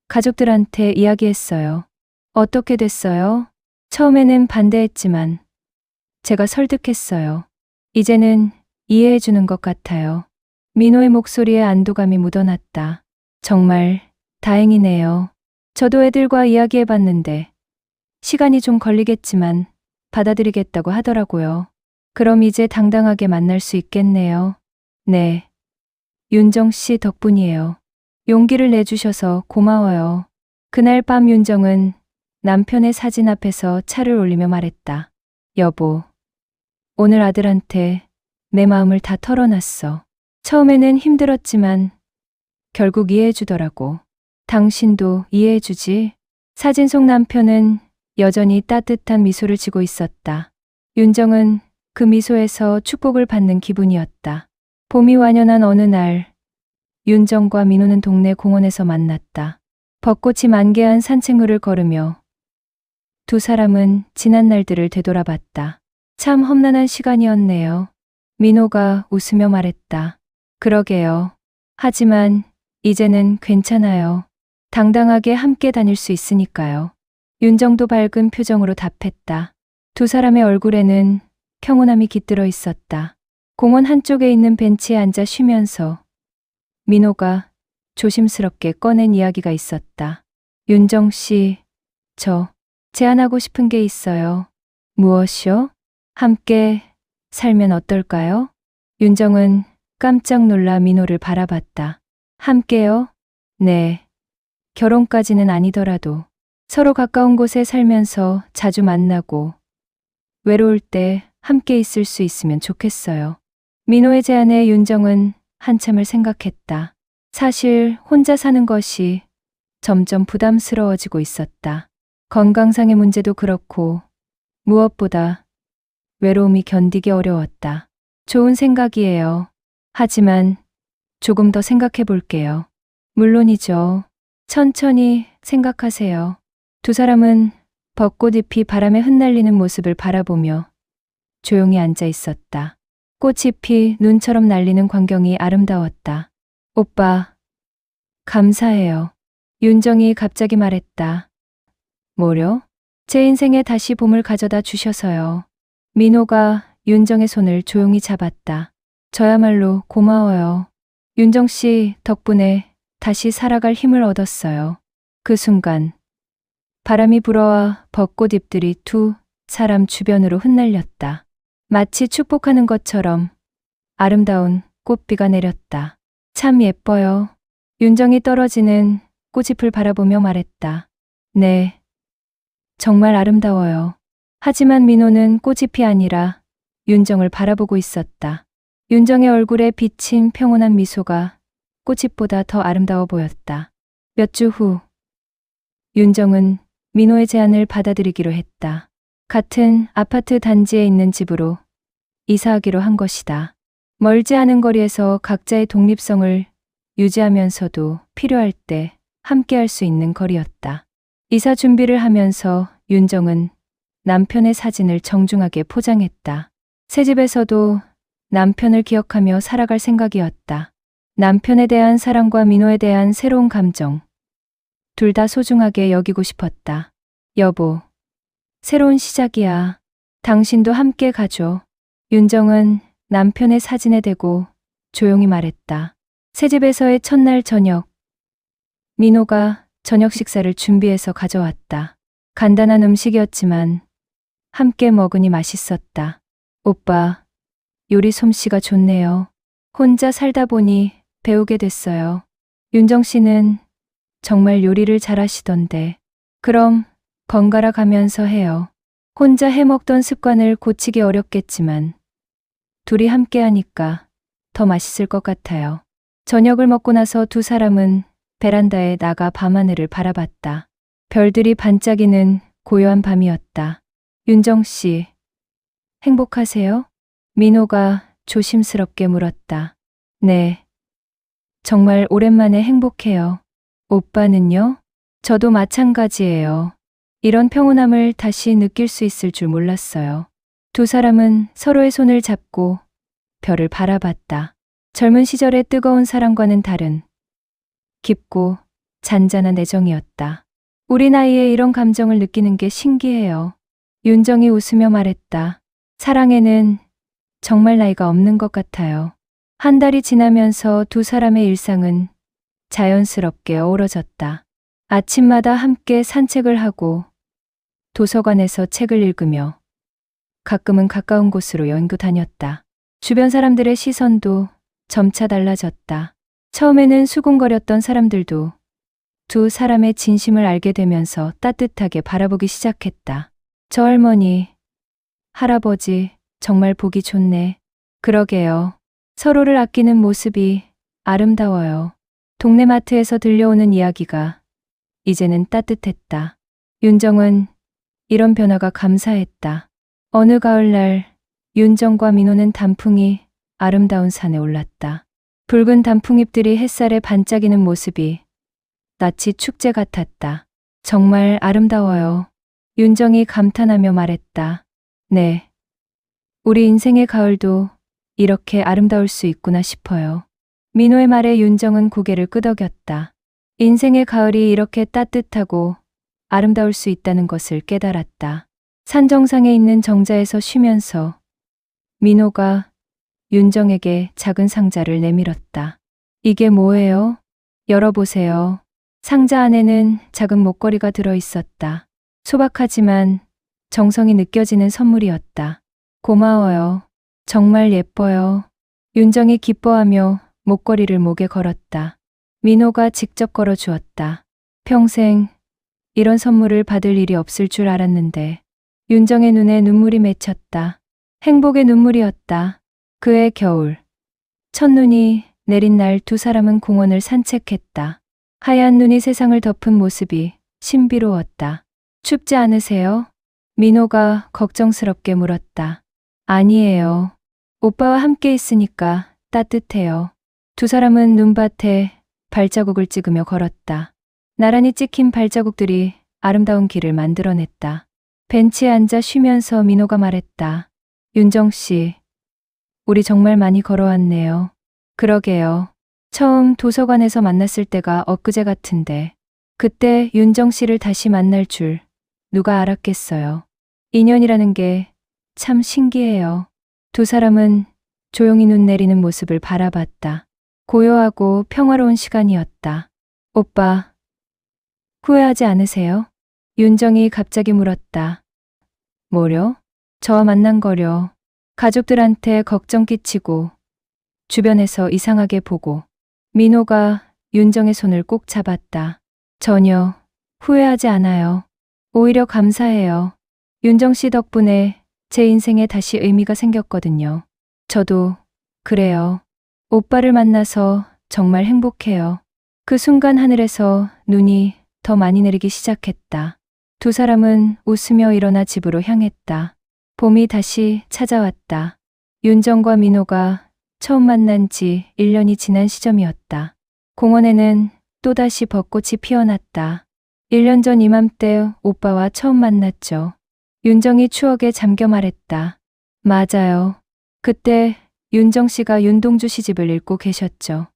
가족들한테 이야기했어요. 어떻게 됐어요? 처음에는 반대했지만 제가 설득했어요. 이제는 이해해주는 것 같아요. 민호의 목소리에 안도감이 묻어났다. 정말 다행이네요. 저도 애들과 이야기해봤는데 시간이 좀 걸리겠지만 받아들이겠다고 하더라고요. 그럼 이제 당당하게 만날 수 있겠네요. 네. 윤정 씨 덕분이에요. 용기를 내주셔서 고마워요. 그날 밤 윤정은 남편의 사진 앞에서 차를 올리며 말했다. 여보, 오늘 아들한테 내 마음을 다 털어놨어. 처음에는 힘들었지만 결국 이해해주더라고. 당신도 이해해주지? 사진 속 남편은 여전히 따뜻한 미소를 지고 있었다. 윤정은 그 미소에서 축복을 받는 기분이었다. 봄이 완연한 어느 날, 윤정과 민호는 동네 공원에서 만났다. 벚꽃이 만개한 산책로를 걸으며 두 사람은 지난 날들을 되돌아봤다. 참 험난한 시간이었네요. 민호가 웃으며 말했다. 그러게요. 하지만 이제는 괜찮아요. 당당하게 함께 다닐 수 있으니까요. 윤정도 밝은 표정으로 답했다. 두 사람의 얼굴에는 평온함이 깃들어 있었다. 공원 한쪽에 있는 벤치에 앉아 쉬면서 민호가 조심스럽게 꺼낸 이야기가 있었다. 윤정 씨, 저 제안하고 싶은 게 있어요. 무엇이요? 함께 살면 어떨까요? 윤정은 깜짝 놀라 민호를 바라봤다. 함께요? 네. 결혼까지는 아니더라도 서로 가까운 곳에 살면서 자주 만나고 외로울 때 함께 있을 수 있으면 좋겠어요. 민호의 제안에 윤정은 한참을 생각했다. 사실 혼자 사는 것이 점점 부담스러워지고 있었다. 건강상의 문제도 그렇고 무엇보다 외로움이 견디기 어려웠다. 좋은 생각이에요. 하지만 조금 더 생각해 볼게요. 물론이죠. 천천히 생각하세요. 두 사람은 벚꽃잎이 바람에 흩날리는 모습을 바라보며 조용히 앉아 있었다. 꽃잎이 눈처럼 날리는 광경이 아름다웠다. 오빠, 감사해요. 윤정이 갑자기 말했다. 뭐려? 제 인생에 다시 봄을 가져다 주셔서요. 민호가 윤정의 손을 조용히 잡았다. 저야말로 고마워요. 윤정 씨 덕분에 다시 살아갈 힘을 얻었어요. 그 순간 바람이 불어와 벚꽃잎들이 두 사람 주변으로 흩날렸다. 마치 축복하는 것처럼 아름다운 꽃비가 내렸다. 참 예뻐요. 윤정이 떨어지는 꽃잎을 바라보며 말했다. 네, 정말 아름다워요. 하지만 민호는 꽃잎이 아니라 윤정을 바라보고 있었다. 윤정의 얼굴에 비친 평온한 미소가 꽃잎보다 더 아름다워 보였다. 몇 주 후, 윤정은 민호의 제안을 받아들이기로 했다. 같은 아파트 단지에 있는 집으로 이사하기로 한 것이다. 멀지 않은 거리에서 각자의 독립성을 유지하면서도 필요할 때 함께할 수 있는 거리였다. 이사 준비를 하면서 윤정은 남편의 사진을 정중하게 포장했다. 새 집에서도 남편을 기억하며 살아갈 생각이었다. 남편에 대한 사랑과 민호에 대한 새로운 감정. 둘 다 소중하게 여기고 싶었다. 여보, 새로운 시작이야. 당신도 함께 가줘. 윤정은 남편의 사진에 대고 조용히 말했다. 새집에서의 첫날 저녁. 민호가 저녁 식사를 준비해서 가져왔다. 간단한 음식이었지만 함께 먹으니 맛있었다. 오빠, 요리 솜씨가 좋네요. 혼자 살다 보니 배우게 됐어요. 윤정 씨는 정말 요리를 잘하시던데. 그럼 번갈아 가면서 해요. 혼자 해먹던 습관을 고치기 어렵겠지만 둘이 함께 하니까 더 맛있을 것 같아요. 저녁을 먹고 나서 두 사람은 베란다에 나가 밤하늘을 바라봤다. 별들이 반짝이는 고요한 밤이었다. 윤정 씨, 행복하세요? 민호가 조심스럽게 물었다. 네, 정말 오랜만에 행복해요. 오빠는요? 저도 마찬가지예요. 이런 평온함을 다시 느낄 수 있을 줄 몰랐어요. 두 사람은 서로의 손을 잡고 별을 바라봤다. 젊은 시절의 뜨거운 사랑과는 다른 깊고 잔잔한 애정이었다. 우리 나이에 이런 감정을 느끼는 게 신기해요. 윤정이 웃으며 말했다. 사랑에는 정말 나이가 없는 것 같아요. 한 달이 지나면서 두 사람의 일상은 자연스럽게 어우러졌다. 아침마다 함께 산책을 하고 도서관에서 책을 읽으며 가끔은 가까운 곳으로 여행도 다녔다. 주변 사람들의 시선도 점차 달라졌다. 처음에는 수군거렸던 사람들도 두 사람의 진심을 알게 되면서 따뜻하게 바라보기 시작했다. 저 할머니, 할아버지, 정말 보기 좋네. 그러게요. 서로를 아끼는 모습이 아름다워요. 동네 마트에서 들려오는 이야기가 이제는 따뜻했다. 윤정은 이런 변화가 감사했다. 어느 가을날 윤정과 민호는 단풍이 아름다운 산에 올랐다. 붉은 단풍잎들이 햇살에 반짝이는 모습이 낯이 축제 같았다. 정말 아름다워요. 윤정이 감탄하며 말했다. 네. 우리 인생의 가을도 이렇게 아름다울 수 있구나 싶어요. 민호의 말에 윤정은 고개를 끄덕였다. 인생의 가을이 이렇게 따뜻하고 아름다울 수 있다는 것을 깨달았다. 산 정상에 있는 정자에서 쉬면서 민호가 윤정에게 작은 상자를 내밀었다. 이게 뭐예요? 열어보세요. 상자 안에는 작은 목걸이가 들어 있었다. 소박하지만 정성이 느껴지는 선물이었다. 고마워요. 정말 예뻐요. 윤정이 기뻐하며 목걸이를 목에 걸었다. 민호가 직접 걸어주었다. 평생 이런 선물을 받을 일이 없을 줄 알았는데 윤정의 눈에 눈물이 맺혔다. 행복의 눈물이었다. 그해 겨울. 첫눈이 내린 날 두 사람은 공원을 산책했다. 하얀 눈이 세상을 덮은 모습이 신비로웠다. 춥지 않으세요? 민호가 걱정스럽게 물었다. 아니에요. 오빠와 함께 있으니까 따뜻해요. 두 사람은 눈밭에 발자국을 찍으며 걸었다. 나란히 찍힌 발자국들이 아름다운 길을 만들어냈다. 벤치에 앉아 쉬면서 민호가 말했다. 윤정 씨, 우리 정말 많이 걸어왔네요. 그러게요. 처음 도서관에서 만났을 때가 엊그제 같은데 그때 윤정 씨를 다시 만날 줄 누가 알았겠어요. 인연이라는 게 참 신기해요. 두 사람은 조용히 눈 내리는 모습을 바라봤다. 고요하고 평화로운 시간이었다. 오빠, 후회하지 않으세요? 윤정이 갑자기 물었다. 뭐려? 저와 만난 거려. 가족들한테 걱정 끼치고 주변에서 이상하게 보고. 민호가 윤정의 손을 꼭 잡았다. 전혀 후회하지 않아요. 오히려 감사해요. 윤정 씨 덕분에 제 인생에 다시 의미가 생겼거든요. 저도 그래요. 오빠를 만나서 정말 행복해요. 그 순간 하늘에서 눈이 더 많이 내리기 시작했다. 두 사람은 웃으며 일어나 집으로 향했다. 봄이 다시 찾아왔다. 윤정과 민호가 처음 만난 지 1년이 지난 시점이었다. 공원에는 또다시 벚꽃이 피어났다. 1년 전 이맘때 오빠와 처음 만났죠. 윤정이 추억에 잠겨 말했다. 맞아요. 그때 윤정 씨가 윤동주 시집을 읽고 계셨죠.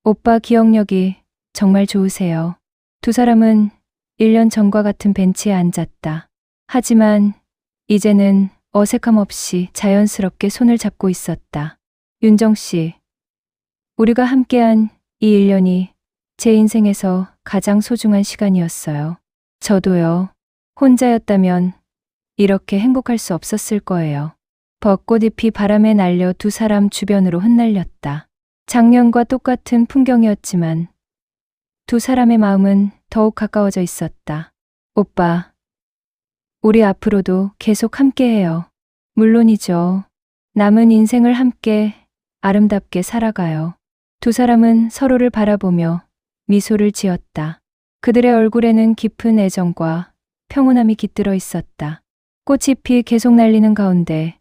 오빠 기억력이 정말 좋으세요. 두 사람은 1년 전과 같은 벤치에 앉았다. 하지만 이제는 어색함 없이 자연스럽게 손을 잡고 있었다. 윤정 씨, 우리가 함께한 이 1년이 제 인생에서 가장 소중한 시간이었어요. 저도요. 혼자였다면 이렇게 행복할 수 없었을 거예요. 벚꽃잎이 바람에 날려 두 사람 주변으로 흩날렸다. 작년과 똑같은 풍경이었지만 두 사람의 마음은 더욱 가까워져 있었다. 오빠, 우리 앞으로도 계속 함께해요. 물론이죠. 남은 인생을 함께 아름답게 살아가요. 두 사람은 서로를 바라보며 미소를 지었다. 그들의 얼굴에는 깊은 애정과 평온함이 깃들어 있었다. 꽃잎이 계속 날리는 가운데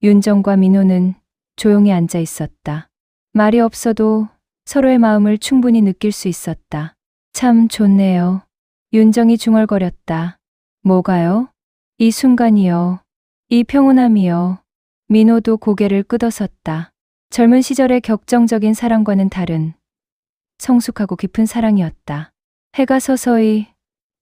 윤정과 민호는 조용히 앉아 있었다. 말이 없어도 서로의 마음을 충분히 느낄 수 있었다. 참 좋네요. 윤정이 중얼거렸다. 뭐가요? 이 순간이요. 이 평온함이요. 민호도 고개를 끄덕였다. 젊은 시절의 격정적인 사랑과는 다른 성숙하고 깊은 사랑이었다. 해가 서서히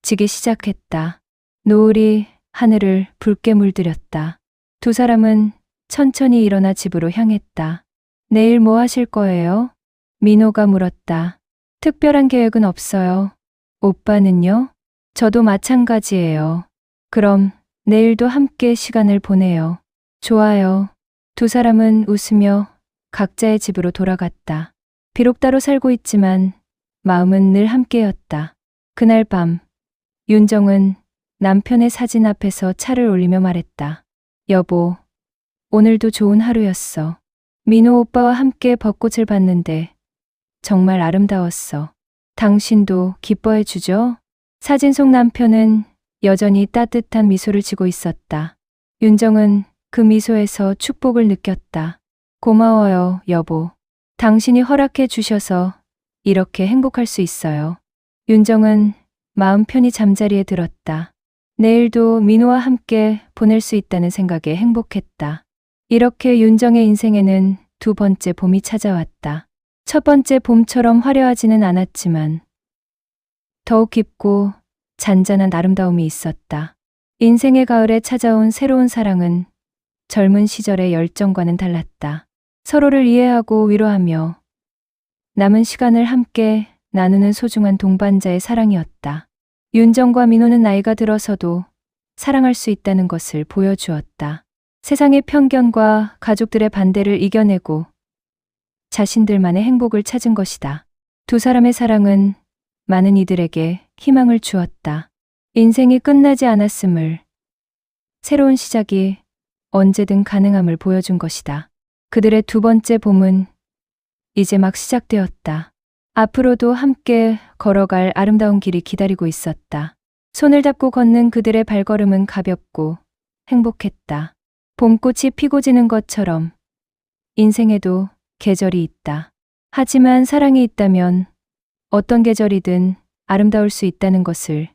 지기 시작했다. 노을이 하늘을 붉게 물들였다. 두 사람은 천천히 일어나 집으로 향했다. 내일 뭐 하실 거예요? 민호가 물었다. 특별한 계획은 없어요. 오빠는요? 저도 마찬가지예요. 그럼 내일도 함께 시간을 보내요. 좋아요. 두 사람은 웃으며 각자의 집으로 돌아갔다. 비록 따로 살고 있지만 마음은 늘 함께였다. 그날 밤 윤정은 남편의 사진 앞에서 차를 올리며 말했다. 여보, 오늘도 좋은 하루였어. 민호 오빠와 함께 벚꽃을 봤는데 정말 아름다웠어. 당신도 기뻐해 주죠? 사진 속 남편은 여전히 따뜻한 미소를 지고 있었다. 윤정은 그 미소에서 축복을 느꼈다. 고마워요, 여보. 당신이 허락해 주셔서 이렇게 행복할 수 있어요. 윤정은 마음 편히 잠자리에 들었다. 내일도 민호와 함께 보낼 수 있다는 생각에 행복했다. 이렇게 윤정의 인생에는 두 번째 봄이 찾아왔다. 첫 번째 봄처럼 화려하지는 않았지만 더욱 깊고 잔잔한 아름다움이 있었다. 인생의 가을에 찾아온 새로운 사랑은 젊은 시절의 열정과는 달랐다. 서로를 이해하고 위로하며 남은 시간을 함께 나누는 소중한 동반자의 사랑이었다. 윤정과 민호는 나이가 들어서도 사랑할 수 있다는 것을 보여주었다. 세상의 편견과 가족들의 반대를 이겨내고 자신들만의 행복을 찾은 것이다. 두 사람의 사랑은 많은 이들에게 희망을 주었다. 인생이 끝나지 않았음을, 새로운 시작이 언제든 가능함을 보여준 것이다. 그들의 두 번째 봄은 이제 막 시작되었다. 앞으로도 함께 걸어갈 아름다운 길이 기다리고 있었다. 손을 잡고 걷는 그들의 발걸음은 가볍고 행복했다. 봄꽃이 피고 지는 것처럼 인생에도 계절이 있다. 하지만 사랑이 있다면 어떤 계절이든 아름다울 수 있다는 것을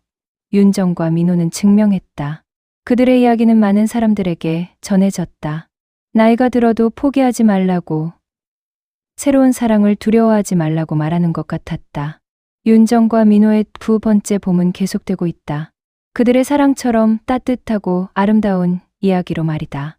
윤정과 민호는 증명했다. 그들의 이야기는 많은 사람들에게 전해졌다. 나이가 들어도 포기하지 말라고, 새로운 사랑을 두려워하지 말라고 말하는 것 같았다. 윤정과 민호의 두 번째 봄은 계속되고 있다. 그들의 사랑처럼 따뜻하고 아름다운 이야기로 말이다.